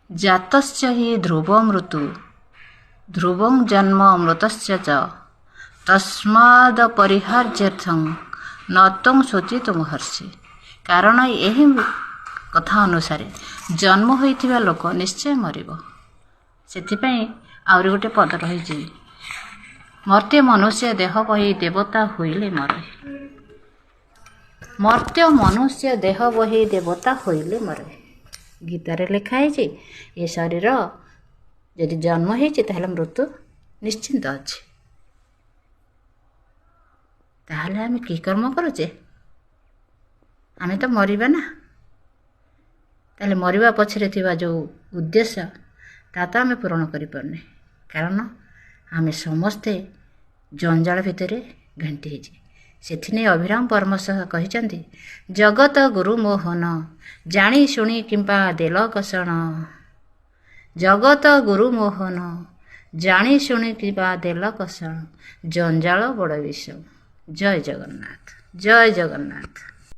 ଜାତଶ୍ଚ ହି ଧ୍ରୁବ ମୃତ୍ୟୁ ଧ୍ରୁବଂ ଜନ୍ମ ମୃତଶ୍ଚ ଚ ତସ୍ମାଦ ପରିହାର୍ଯ୍ୟର୍ଥଂ ନତ୍ୱଂ ଶୋଚିତୁ ମହର୍ଷି। କାରଣ ଏହି କଥା ଅନୁସାରେ ଜନ୍ମ ହୋଇଥିବା ଲୋକ ନିଶ୍ଚୟ ମରିବ। ସେଥିପାଇଁ ଆହୁରି ଗୋଟେ ପଦ ରହିଛି, ମର୍ତ୍ତ୍ୟ ମନୁଷ୍ୟ ଦେହ ବହି ଦେବତା ହୋଇଲେ ମରେ। ମର୍ତ୍ତ୍ୟ ମନୁଷ୍ୟ ଦେହ ବହି ଦେବତା ହୋଇଲେ ମରେ। ଗୀତାରେ ଲେଖା ହେଇଛି ଏ ଶରୀର ଯଦି ଜନ୍ମ ହେଇଛି ତାହେଲେ ମୃତ୍ୟୁ ନିଶ୍ଚିନ୍ତ ଅଛି। ତାହେଲେ ଆମେ କି କର୍ମ କରୁଛେ? ଆମେ ତ ମରିବା ନା। ତାହେଲେ ମରିବା ପଛରେ ଥିବା ଯେଉଁ ଉଦ୍ଦେଶ୍ୟ ତାହା ତ ଆମେ ପୂରଣ କରିପାରୁନେ। କାରଣ ଆମେ ସମସ୍ତେ ଜଞ୍ଜାଳ ଭିତରେ ଘାଣ୍ଟି ହେଇଛେ। ସେଥିନେଇ ଅଭିରାମ ପରମହଂସ କହିଛନ୍ତି, ଜଗତ ଗୁରୁ ମୋହନ ଜାଣି ଶୁଣି କିମ୍ବା ଦେଲ କଷଣ। ଜଗତ ଗୁରୁ ମୋହନ ଜାଣି ଶୁଣି କିମ୍ବା ଦେଲ କଷଣ। ଜଞ୍ଜାଳ ବଡ଼ ବିଷ। ଜୟ ଜଗନ୍ନାଥ, ଜୟ ଜଗନ୍ନାଥ।